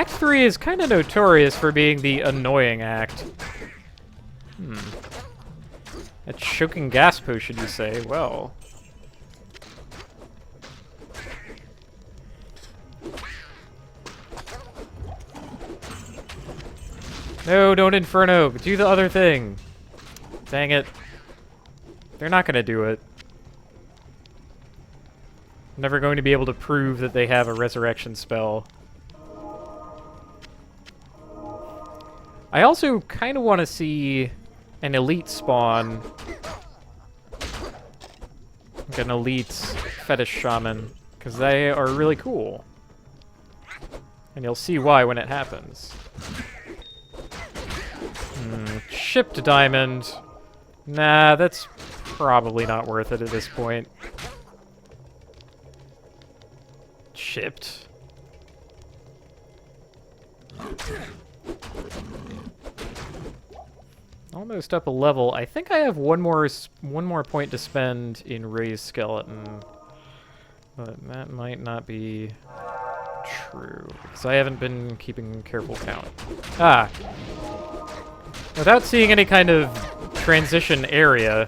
Act 3 is kind of notorious for being the annoying act. A choking gas potion, you say? Well... No, don't Inferno! Do the other thing! Dang it. They're not gonna do it. I'm never going to be able to prove that they have a resurrection spell. I also kind of want to see an elite spawn. Like an elite fetish shaman. Because they are really cool. And you'll see why when it happens. Shipped diamond. Nah, that's probably not worth it at this point. Shipped. Almost up a level. I think I have one more point to spend in raised skeleton, but that might not be true because I haven't been keeping careful count. Ah. Without seeing any kind of transition area,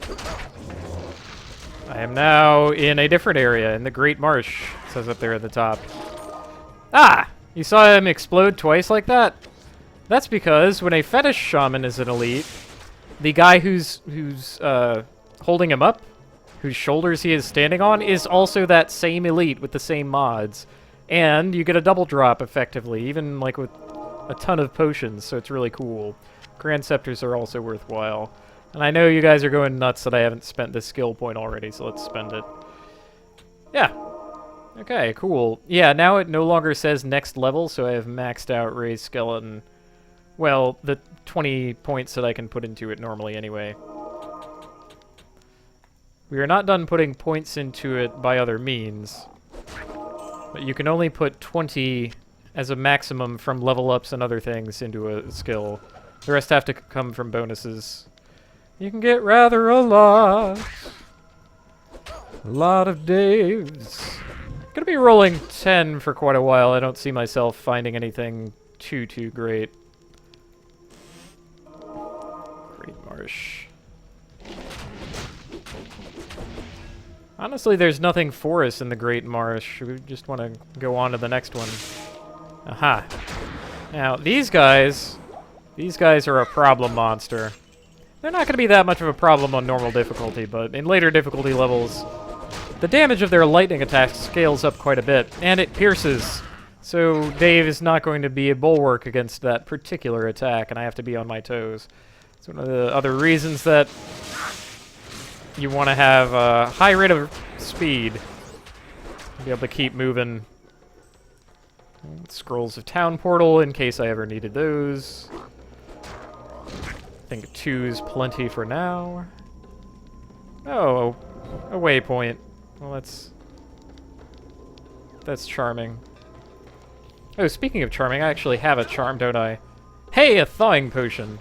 I am now in a different area, in the Great Marsh, it says up there at the top. Ah! You saw him explode twice like that? That's because when a fetish shaman is an elite, the guy who's holding him up, whose shoulders he is standing on, is also that same elite with the same mods. And you get a double drop, effectively, even like with a ton of potions, so it's really cool. Grand Scepters are also worthwhile. And I know you guys are going nuts that I haven't spent this skill point already, so let's spend it. Yeah. Okay, cool. Yeah, now it no longer says next level, so I have maxed out raised skeleton. Well, the 20 points that I can put into it normally anyway. We are not done putting points into it by other means. But you can only put 20 as a maximum from level ups and other things into a skill. The rest have to come from bonuses. You can get rather a lot. A lot of Daves. Gonna be rolling 10 for quite a while. I don't see myself finding anything too great. Great Marsh. Honestly, there's nothing for us in the Great Marsh. We just want to go on to the next one. Aha. Now, these guys are a problem monster. They're not going to be that much of a problem on normal difficulty, but in later difficulty levels, the damage of their lightning attacks scales up quite a bit, and it pierces. So Dave is not going to be a bulwark against that particular attack, and I have to be on my toes. It's one of the other reasons that you want to have a high rate of speed. Be able to keep moving. Scrolls of Town Portal in case I ever needed those. I think 2 is plenty for now. Oh, a waypoint. Well, that's charming. Oh, speaking of charming, I actually have a charm, don't I? Hey, a thawing potion.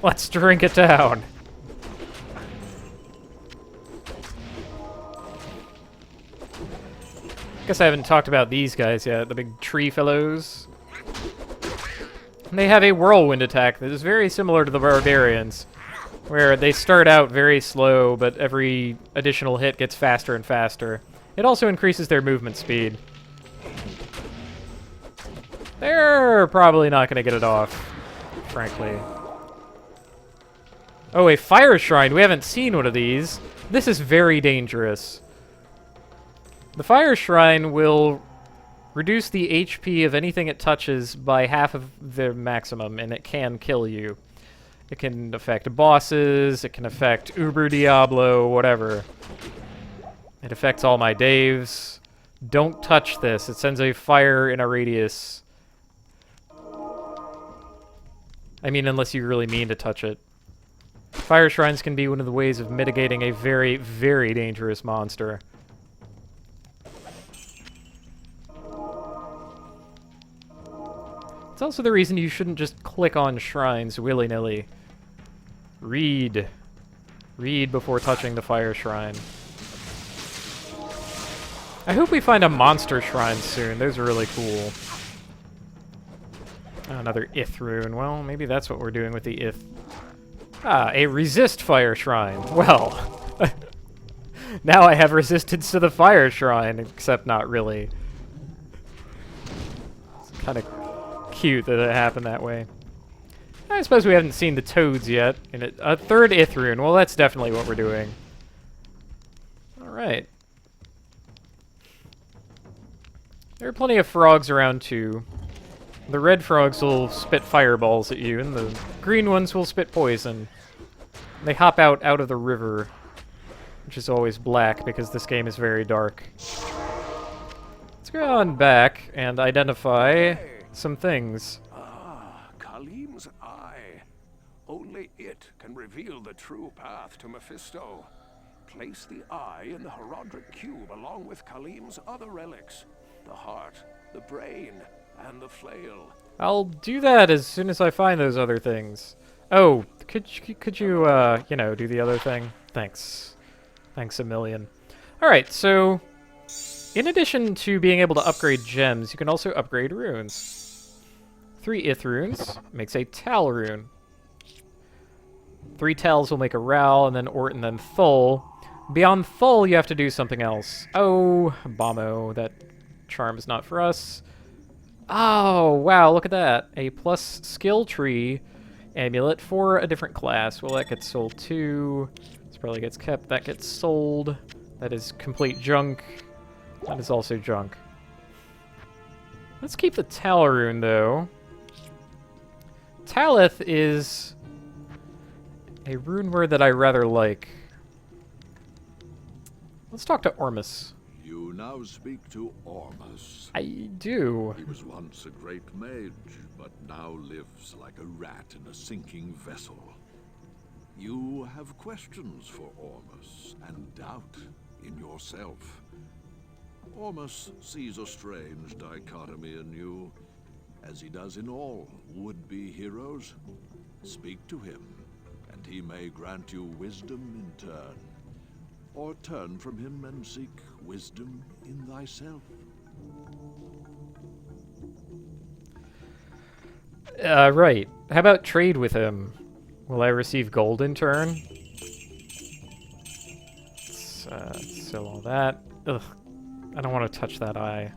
Let's drink it down. Guess I haven't talked about these guys yet, the big tree fellows. They have a whirlwind attack that is very similar to the barbarians, where they start out very slow, but every additional hit gets faster and faster. It also increases their movement speed. They're probably not going to get it off, frankly. Oh, a fire shrine. We haven't seen one of these. This is very dangerous. The fire shrine will reduce the HP of anything it touches by half of their maximum, and it can kill you. It can affect bosses, it can affect Uber Diablo, whatever. It affects all my Daves. Don't touch this. It sends a fire in a radius. I mean, unless you really mean to touch it. Fire shrines can be one of the ways of mitigating a very, very dangerous monster. It's also the reason you shouldn't just click on shrines willy-nilly. Read. Read before touching the fire shrine. I hope we find a monster shrine soon. Those are really cool. Another Ith rune. Well, maybe that's what we're doing with the Ith. Ah, a resist fire shrine. Well, now I have resistance to the fire shrine, except not really. It's kind of cute that it happened that way. I suppose we haven't seen the toads yet. And a third Ith rune. Well, that's definitely what we're doing. All right. There are plenty of frogs around too. The red frogs will spit fireballs at you, and the green ones will spit poison. They hop out of the river, which is always black because this game is very dark. Let's go on back and identify some things. Ah, Khalim's eye. Only it can reveal the true path to Mephisto. Place the eye in the Herodric cube along with Khalim's other relics. The heart, the brain, and the flail. I'll do that as soon as I find those other things. Oh, could you, you know, do the other thing? Thanks. Thanks a million. Alright, so in addition to being able to upgrade gems, you can also upgrade runes. 3 Ith runes makes a Tal rune. 3 Tals will make a Ral, and then Ort, and then Thul. Beyond Thul, you have to do something else. Oh, Bommo, that charm is not for us. Oh, wow, look at that. A plus skill tree amulet for a different class. Well, that gets sold too. This probably gets kept. That gets sold. That is complete junk. That is also junk. Let's keep the Tal rune, though. Talith is a rune word that I rather like. Let's talk to Ormus. You now speak to Ormus. I do. He was once a great mage, but now lives like a rat in a sinking vessel. You have questions for Ormus, and doubt in yourself. Ormus sees a strange dichotomy in you, as he does in all would-be heroes. Speak to him, and he may grant you wisdom in turn. Or turn from him and seek wisdom in thyself. Right. How about trade with him? Will I receive gold in turn? Let's sell all that. Ugh. I don't want to touch that eye.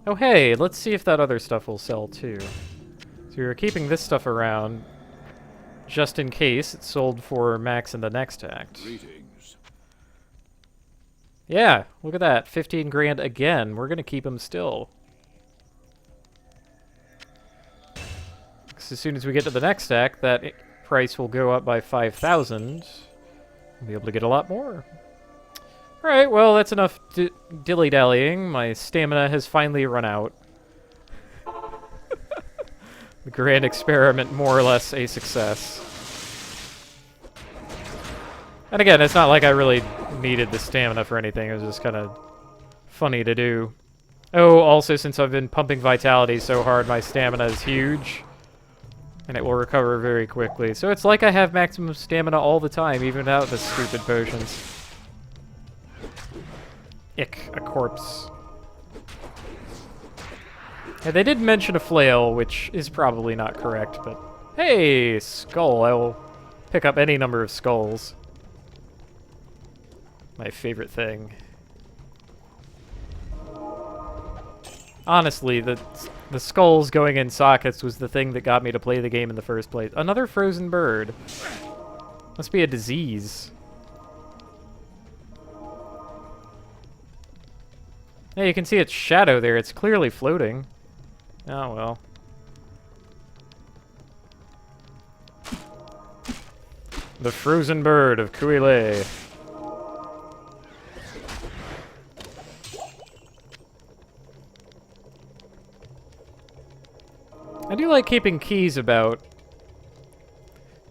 Oh, hey, let's see if that other stuff will sell too. So you're keeping this stuff around just in case it's sold for max in the next act. Greetings. Yeah, look at that. 15 grand again. We're going to keep them still. 'Cause as soon as we get to the next act, that price will go up by 5,000. We'll be able to get a lot more. Alright, well, that's enough dilly-dallying. My stamina has finally run out. The grand experiment, more or less a success. And again, it's not like I really needed the stamina for anything. It was just kind of funny to do. Oh, also, since I've been pumping vitality so hard, my stamina is huge. And it will recover very quickly. So it's like I have maximum stamina all the time, even without the stupid potions. Ick, a corpse. Yeah, they did mention a flail, which is probably not correct, but... Hey, skull. I will pick up any number of skulls. My favorite thing. Honestly, the skulls going in sockets was the thing that got me to play the game in the first place. Another frozen bird. Must be a disease. Yeah, you can see its shadow there. It's clearly floating. Oh, well. The frozen bird of Kuile. I do like keeping keys about.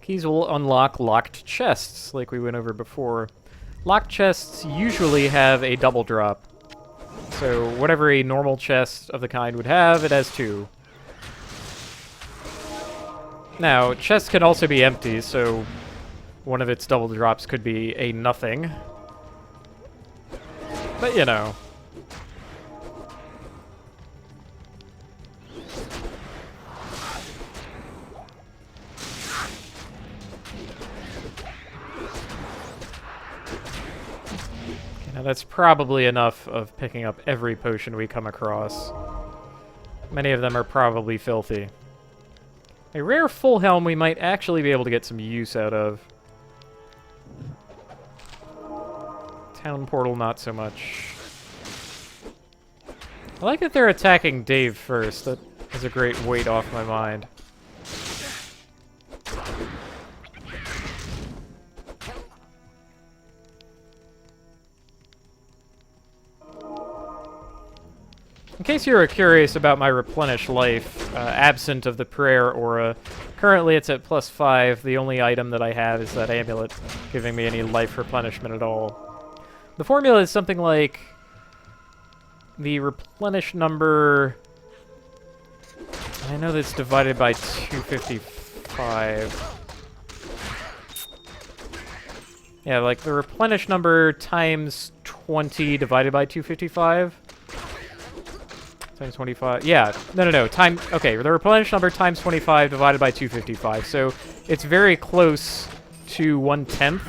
Keys will unlock locked chests, like we went over before. Locked chests usually have a double drop. So whatever a normal chest of the kind would have, it has 2. Now, chests can also be empty, so one of its double drops could be a nothing. But, you know. That's probably enough of picking up every potion we come across. Many of them are probably filthy. A rare full helm we might actually be able to get some use out of. Town portal, not so much. I like that they're attacking Dave first. That is a great weight off my mind. In case you were curious about my replenish life, absent of the prayer aura, currently it's at +5. The only item that I have is that amulet, giving me any life replenishment at all. The formula is something like the replenish number. I know that's divided by 255. Yeah, like the replenish number times 20 divided by 255. Times 25. Yeah, no. Okay, the replenish number times 25 divided by 255. So it's very close to 1/10,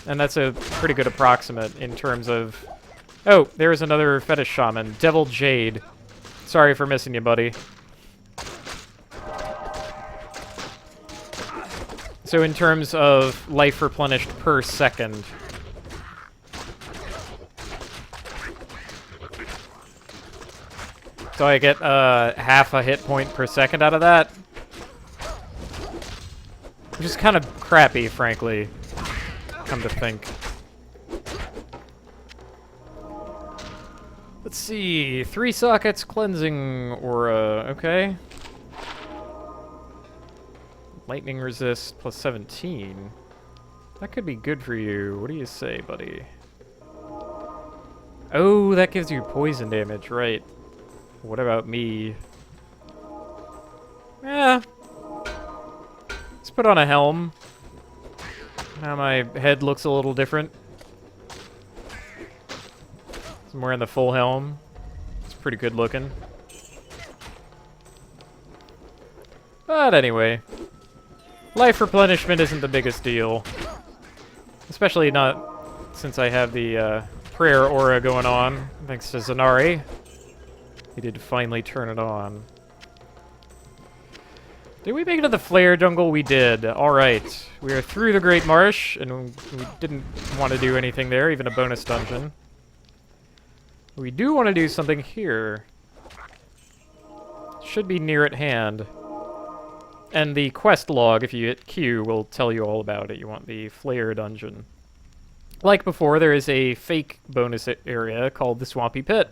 and that's a pretty good approximate in terms of. Oh, there's another fetish shaman, Devil Jade. Sorry for missing you, buddy. So in terms of life replenished per second. So I get half a hit point per second out of that. Which is kind of crappy, frankly. Come to think. Let's see. 3 sockets, cleansing aura. Okay. Lightning resist plus 17. That could be good for you. What do you say, buddy? Oh, that gives you poison damage, right. What about me? Yeah. Let's put on a helm. Now my head looks a little different. I'm wearing the full helm. It's pretty good looking. But anyway. Life replenishment isn't the biggest deal. Especially not since I have the prayer aura going on, thanks to Zanari. He did finally turn it on. Did we make it to the Flare Jungle? We did. Alright. We are through the Great Marsh, and we didn't want to do anything there, even a bonus dungeon. We do want to do something here. Should be near at hand. And the quest log, if you hit Q, will tell you all about it. You want the Flare Dungeon. Like before, there is a fake bonus area called the Swampy Pit.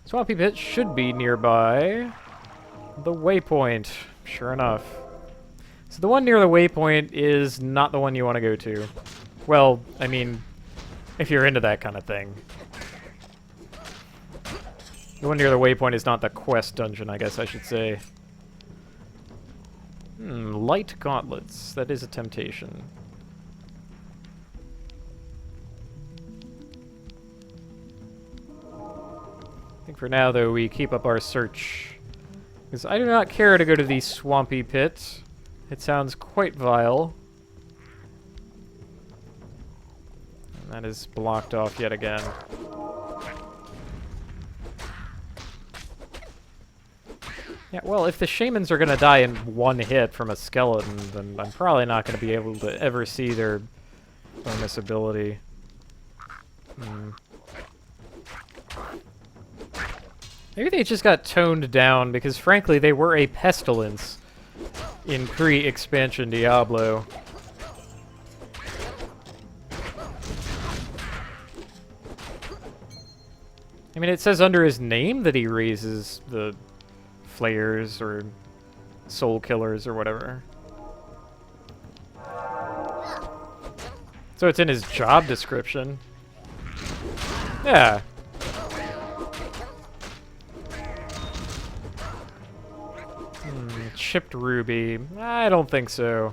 Swampy Pit should be nearby the waypoint, sure enough. So the one near the waypoint is not the one you want to go to. Well, I mean, if you're into that kind of thing. The one near the waypoint is not the quest dungeon, I guess I should say. Light gauntlets. That is a temptation. I think for now, though, we keep up our search. Because I do not care to go to the Swampy Pit. It sounds quite vile. And that is blocked off yet again. Yeah, well, if the shamans are going to die in one hit from a skeleton, then I'm probably not going to be able to ever see their bonus ability. Maybe they just got toned down, because frankly, they were a pestilence in pre-expansion Diablo. I mean, it says under his name that he raises the flayers or soul killers or whatever. So it's in his job description. Yeah. Chipped ruby. I don't think so.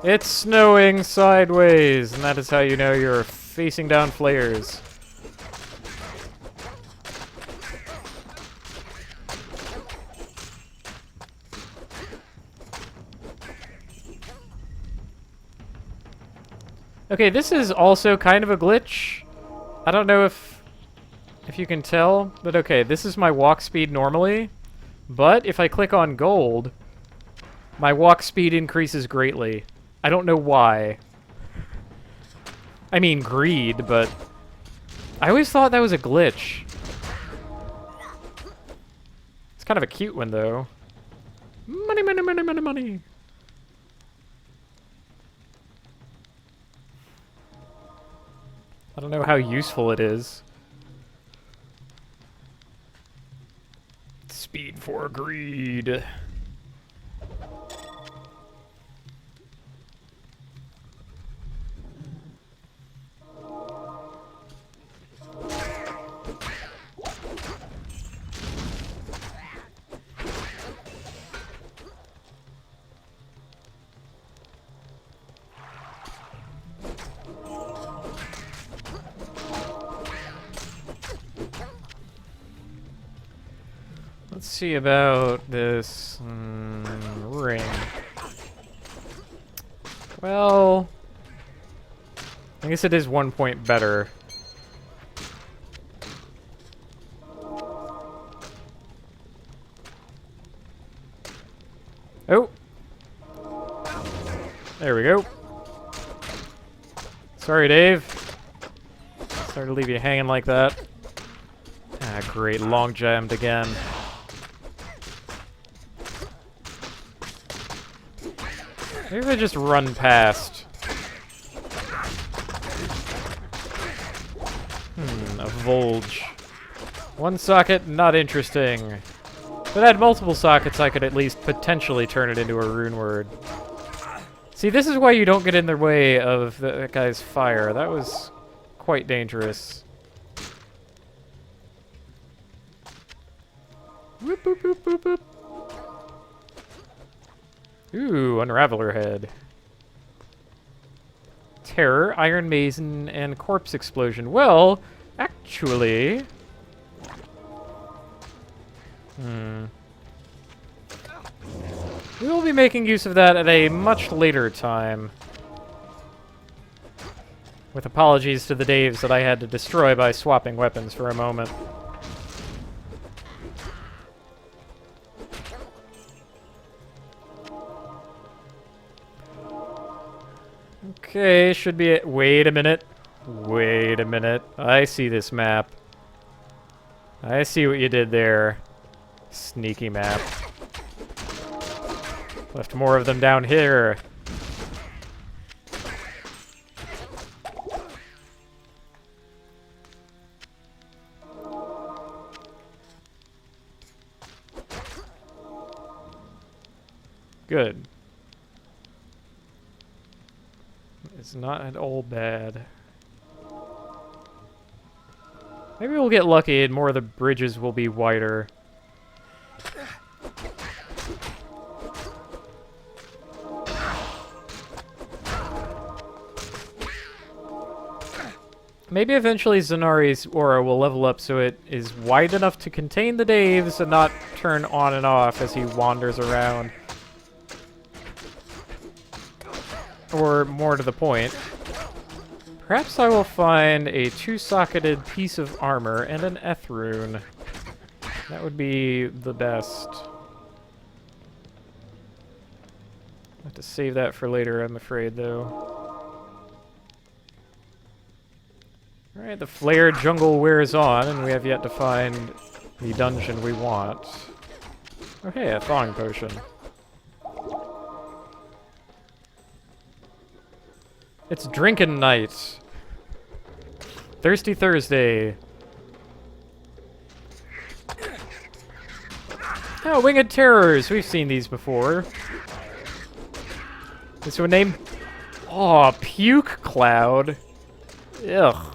It's snowing sideways, and that is how you know you're facing down flayers. Okay, this is also kind of a glitch. I don't know if you can tell, but okay, this is my walk speed normally. But if I click on gold, my walk speed increases greatly. I don't know why. I mean greed, but I always thought that was a glitch. It's kind of a cute one, though. Money, money, money, money, money. I don't know how useful it is. Speed for greed. Let's see about this ring. Well, I guess it is 1 point better. Oh! There we go. Sorry, Dave. Sorry to leave you hanging like that. Ah, great. Long jammed again. Maybe if I just run past. A Volge. One socket, not interesting. If it had multiple sockets, I could at least potentially turn it into a rune word. See, this is why you don't get in the way of that guy's fire. That was quite dangerous. Whoop, whoop, whoop, whoop, whoop. Ooh, Unraveler Head. Terror, Iron Mason, and Corpse Explosion. Well, actually... We will be making use of that at a much later time. With apologies to the Daves that I had to destroy by swapping weapons for a moment. Okay, should be it. Wait a minute. Wait a minute. I see this map. I see what you did there. Sneaky map. Left more of them down here. Good. It's not at all bad. Maybe we'll get lucky and more of the bridges will be wider. Maybe eventually Zanari's aura will level up so it is wide enough to contain the Daves and not turn on and off as he wanders around. Or more to the point, perhaps I will find a two-socketed piece of armor and an Eth rune. That would be the best. I'll have to save that for later, I'm afraid, though. Alright, the flared jungle wears on, and we have yet to find the dungeon we want. Okay, a thawing potion. It's drinking night. Thirsty Thursday. Oh, Winged Terrors. We've seen these before. This one name? Oh, Puke Cloud. Ugh.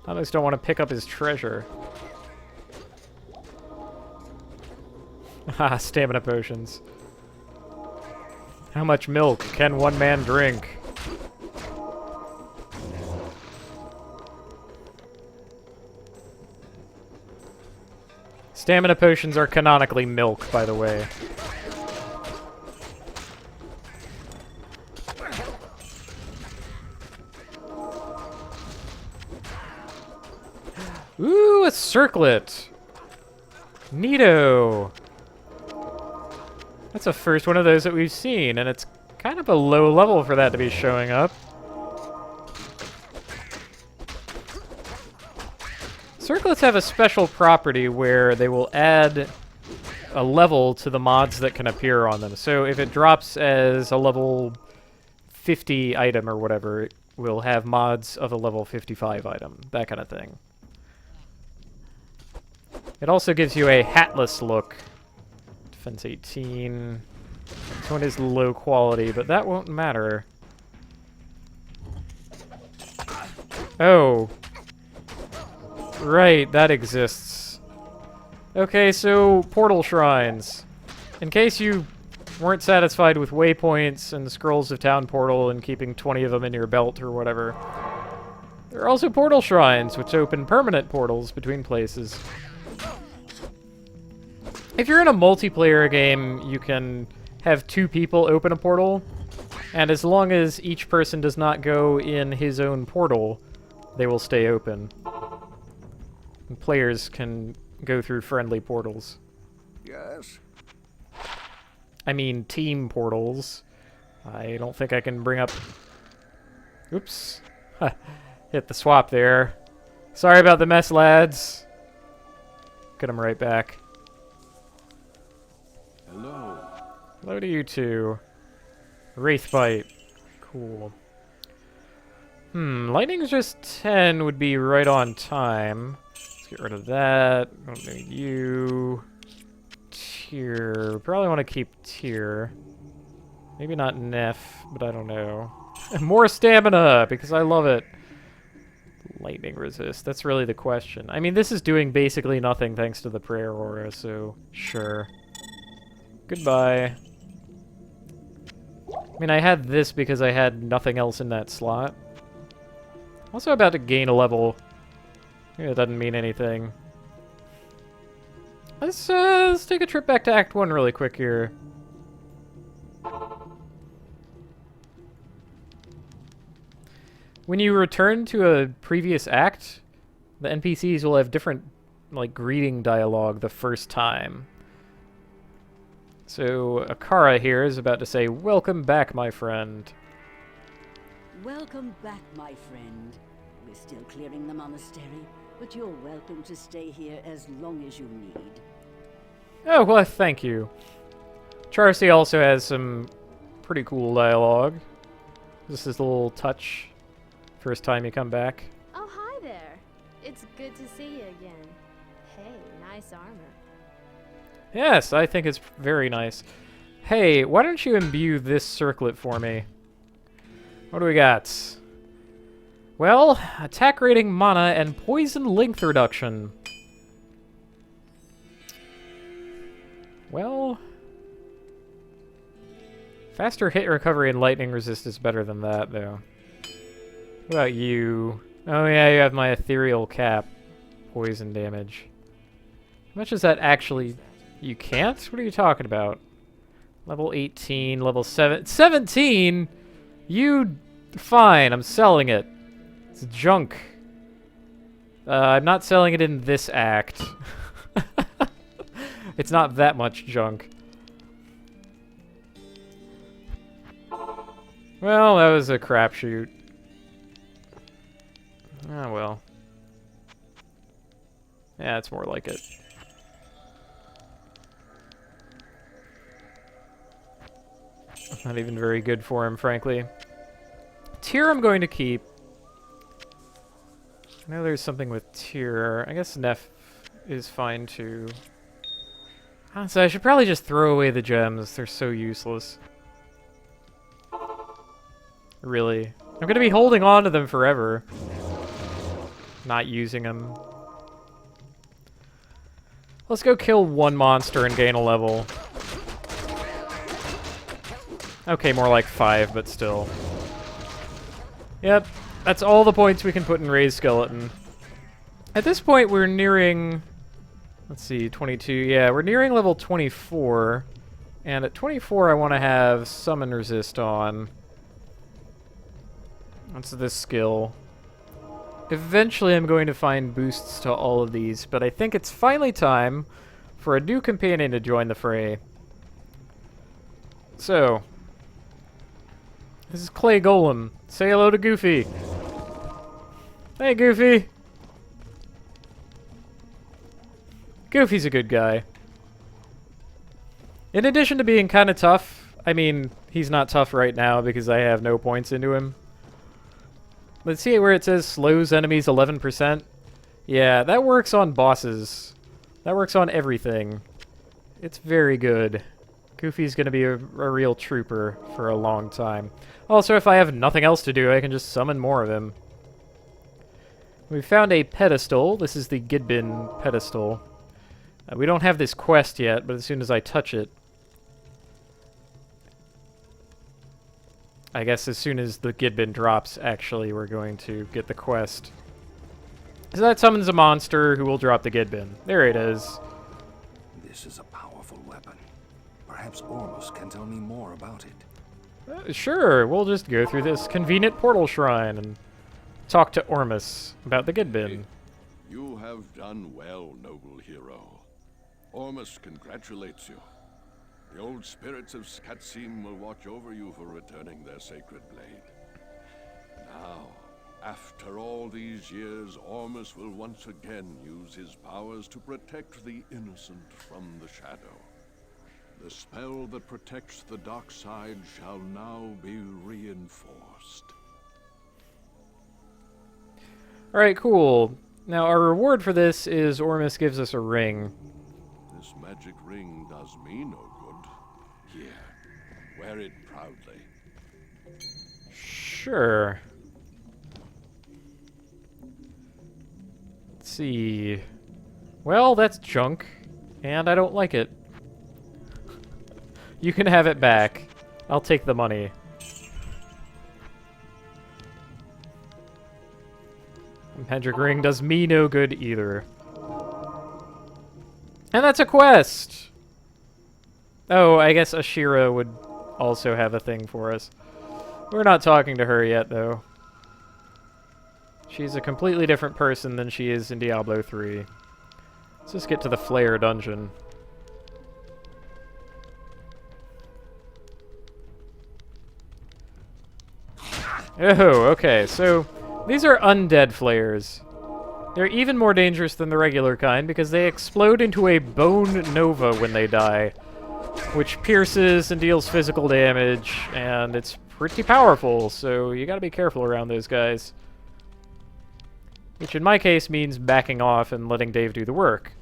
I almost don't want to pick up his treasure. Ah, stamina potions. How much milk can one man drink? Stamina potions are canonically milk, by the way. Ooh, a circlet. Neato. That's the first one of those that we've seen, and it's kind of a low level for that to be showing up. Circlets have a special property where they will add a level to the mods that can appear on them. So if it drops as a level 50 item or whatever, it will have mods of a level 55 item, that kind of thing. It also gives you a hatless look. Defense 18. This one is low quality, but that won't matter. Oh. Right, that exists. Okay, so portal shrines. In case you weren't satisfied with waypoints and the scrolls of town portal and keeping 20 of them in your belt or whatever, there are also portal shrines, which open permanent portals between places. If you're in a multiplayer game, you can have 2 people open a portal, and as long as each person does not go in his own portal, they will stay open. And players can go through friendly portals. Yes? I mean, team portals. I don't think I can bring up... Oops. Hit the swap there. Sorry about the mess, lads. Get him right back. Hello. Hello to you two. Wraithbite. Cool. Lightning's just 10 would be right on time. Let's get rid of that. Don't need you. Tier. Probably want to keep Tier. Maybe not Neff, but I don't know. More stamina, because I love it. Lightning resist. That's really the question. I mean, this is doing basically nothing thanks to the prayer aura, so sure. Goodbye. I mean, I had this because I had nothing else in that slot. Also about to gain a level. Maybe that doesn't mean anything. Let's take a trip back to Act 1 really quick here. When you return to a previous act, the NPCs will have different, like, greeting dialogue the first time. So, Akara here is about to say, "Welcome back, my friend." Welcome back, my friend. We're still clearing the monastery, but you're welcome to stay here as long as you need. Oh, well, thank you. Charcy also has some pretty cool dialogue. This is a little touch. First time you come back. Oh, hi there. It's good to see you again. Hey, nice armor. Yes, I think it's very nice. Hey, why don't you imbue this circlet for me? What do we got? Well, attack rating, mana, and poison length reduction. Well, faster hit recovery and lightning resist is better than that, though. What about you? Oh yeah, you have my ethereal cap. Poison damage. How much is that actually? You can't? What are you talking about? Level 18, level 7... 17?! You... Fine, I'm selling it. It's junk. I'm not selling it in this act. It's not that much junk. Well, that was a crapshoot. Ah, well. Yeah, it's more like it. Not even very good for him, frankly. Tier I'm going to keep. I know there's something with Tier. I guess Neff is fine too. So I should probably just throw away the gems. They're so useless. Really. I'm going to be holding on to them forever. Not using them. Let's go kill one monster and gain a level. Okay, more like 5, but still. Yep, that's all the points we can put in Raised Skeleton. At this point, we're nearing... Let's see, 22. Yeah, we're nearing level 24. And at 24, I want to have Summon Resist on. What's this skill? Eventually I'm going to find boosts to all of these, but I think it's finally time for a new companion to join the fray. So, this is Clay Golem. Say hello to Goofy. Hey, Goofy. Goofy's a good guy. In addition to being kind of tough, I mean, he's not tough right now because I have no points into him. Let's see where it says slows enemies 11%. Yeah, that works on bosses. That works on everything. It's very good. Goofy's gonna be a real trooper for a long time. Also, if I have nothing else to do, I can just summon more of him. We found a pedestal. This is the Gidbin pedestal. We don't have this quest yet, but as soon as I touch it... I guess as soon as the Gidbin drops, actually, we're going to get the quest. So that summons a monster who will drop the Gidbin. There it is. This is a powerful weapon. Perhaps Ormus can tell me more about it. Sure, we'll just go through this convenient portal shrine and talk to Ormus about the Gidbin. You have done well, noble hero. Ormus congratulates you. The old spirits of Skatsim will watch over you for returning their sacred blade. Now, after all these years, Ormus will once again use his powers to protect the innocent from the shadow. The spell that protects the dark side shall now be reinforced. Alright, cool. Now, our reward for this is Ormus gives us a ring. This magic ring does me no good. Here, wear it proudly. Sure. Let's see. Well, that's junk, and I don't like it. You can have it back. I'll take the money. Magic ring does me no good either. And that's a quest! Oh, I guess Ashira would also have a thing for us. We're not talking to her yet, though. She's a completely different person than she is in Diablo 3. Let's just get to the Flare dungeon. Oh, okay, so these are undead flares. They're even more dangerous than the regular kind because they explode into a bone nova when they die, which pierces and deals physical damage, and it's pretty powerful, so you gotta be careful around those guys. Which in my case means backing off and letting Dave do the work.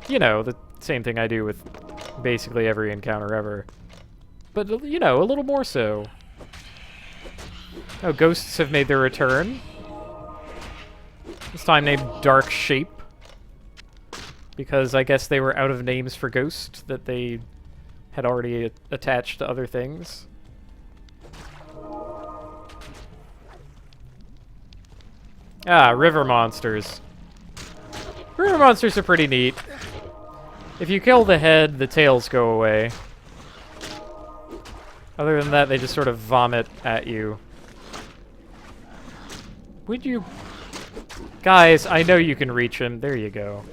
You know, the same thing I do with basically every encounter ever. But, you know, a little more so. Oh, ghosts have made their return. This time named Dark Shape. Because I guess they were out of names for Ghost that they had already attached to other things. Ah, river monsters. River monsters are pretty neat. If you kill the head, the tails go away. Other than that, they just sort of vomit at you. Would you... Guys, I know you can reach him. There you go.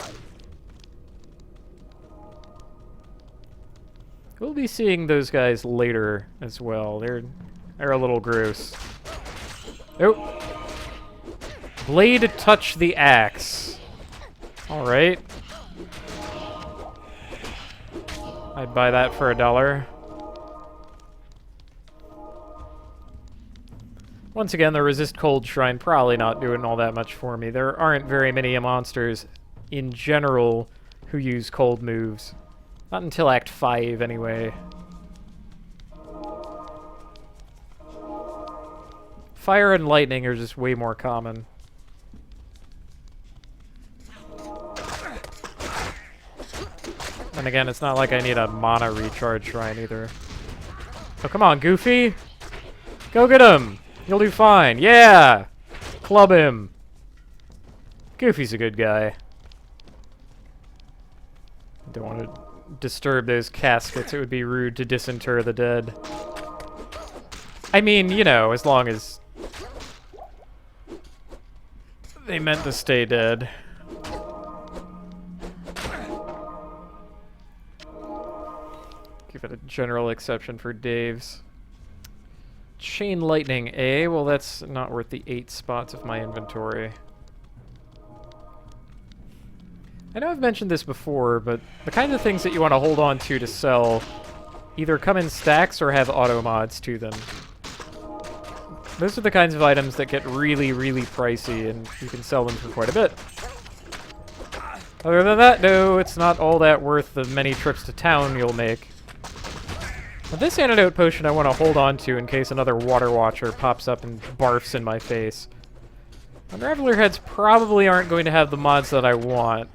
We'll be seeing those guys later as well. They're a little gross. Oh! Blade touch the axe. Alright. I'd buy that for $1. Once again, the Resist Cold Shrine probably not doing all that much for me. There aren't very many monsters in general who use cold moves. Not until Act 5, anyway. Fire and lightning are just way more common. And again, it's not like I need a mana recharge shrine either. Oh, come on, Goofy! Go get him! You'll do fine. Yeah! Club him. Goofy's a good guy. Don't want to disturb those caskets. It would be rude to disinter the dead. I mean, you know, as long as They meant to stay dead. Give it a general exception for Dave's. Chain lightning, eh? Well, that's not worth the 8 spots of my inventory. I know I've mentioned this before, but the kind of things that you want to hold on to sell either come in stacks or have auto mods to them. Those are the kinds of items that get really, really pricey, and you can sell them for quite a bit. Other than that, no, it's not all that worth the many trips to town you'll make. But this antidote potion I want to hold on to in case another water watcher pops up and barfs in my face. Unraveler heads probably aren't going to have the mods that I want,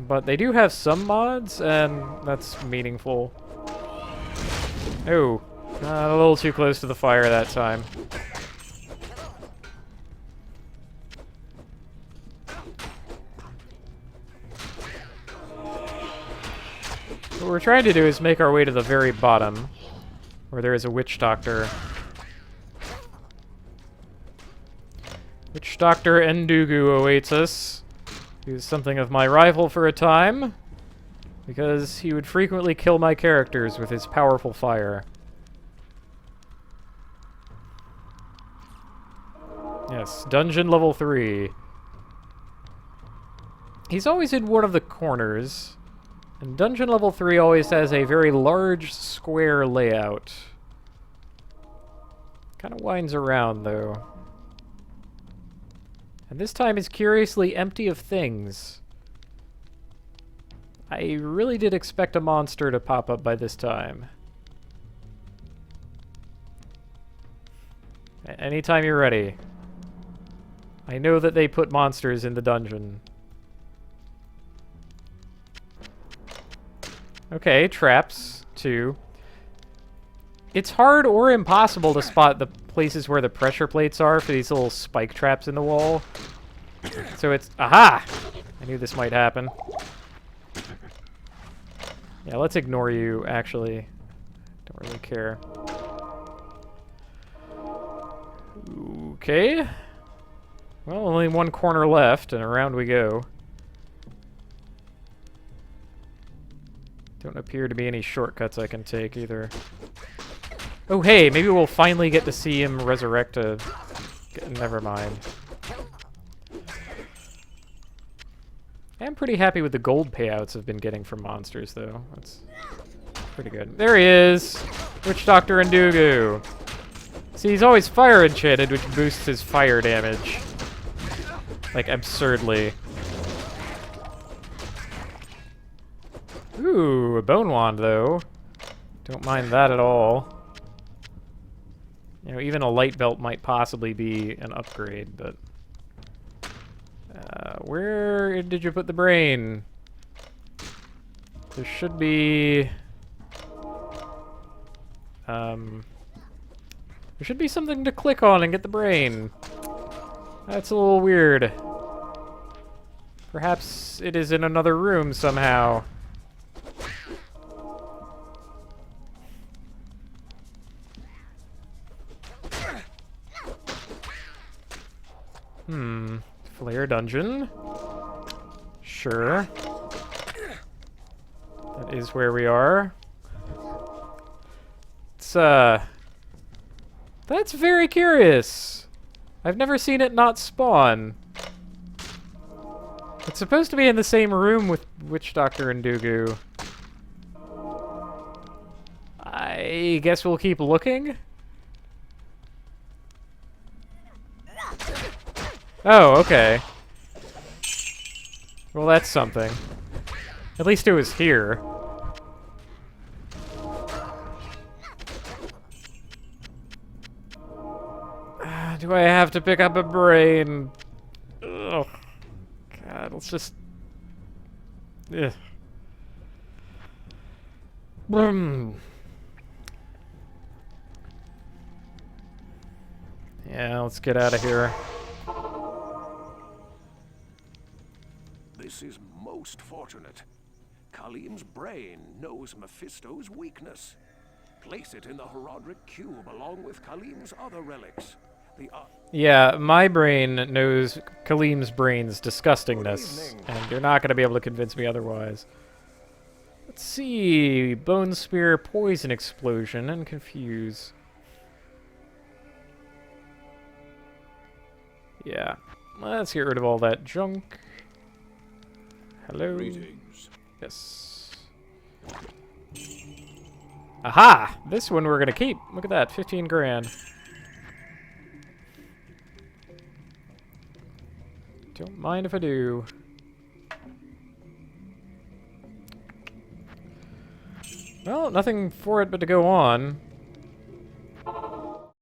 but they do have some mods, and that's meaningful. Oh, a little too close to the fire that time. What we're trying to do is make our way to the very bottom, where there is a witch doctor. Witch Doctor Endugu awaits us. He was something of my rival for a time, because he would frequently kill my characters with his powerful fire. Yes, dungeon level 3. He's always in one of the corners. And dungeon level 3 always has a very large square layout. Kind of winds around, though. And this time is curiously empty of things. I really did expect a monster to pop up by this time. Anytime you're ready. I know that they put monsters in the dungeon. Okay, traps, 2. It's hard or impossible to spot the places where the pressure plates are for these little spike traps in the wall. So it's... Aha! I knew this might happen. Yeah, let's ignore you, actually. Don't really care. Okay. Well, only one corner left, and around we go. Don't appear to be any shortcuts I can take, either. Oh, hey, maybe we'll finally get to see him resurrect a... Never mind. I'm pretty happy with the gold payouts I've been getting from monsters, though. That's pretty good. There he is! Witch Doctor Endugu! See, he's always fire enchanted, which boosts his fire damage. Like, absurdly. Ooh, a bone wand, though. Don't mind that at all. You know, even a light belt might possibly be an upgrade, but... where did you put the brain? There should be... there should be something to click on and get the brain. That's a little weird. Perhaps it is in another room somehow. Flare dungeon. Sure. That is where we are. It's, that's very curious. I've never seen it not spawn. It's supposed to be in the same room with Witch Doctor Endugu. I guess we'll keep looking? Oh, okay. Well, that's something. At least it was here. Do I have to pick up a brain? Ugh. God, let's just... Ugh. Yeah, let's get out of here. This is most fortunate. Khalim's brain knows Mephisto's weakness. Place it in the Horodric cube along with Khalim's other relics. The Yeah, my brain knows Kalim's brain's disgustingness, and you're not going to be able to convince me otherwise. Let's see. Bone Spear, Poison Explosion, and Confuse. Yeah. Let's get rid of all that junk. Hello? Greetings. Yes. Aha! This one we're going to keep. Look at that, 15 grand. Don't mind if I do. Well, nothing for it but to go on.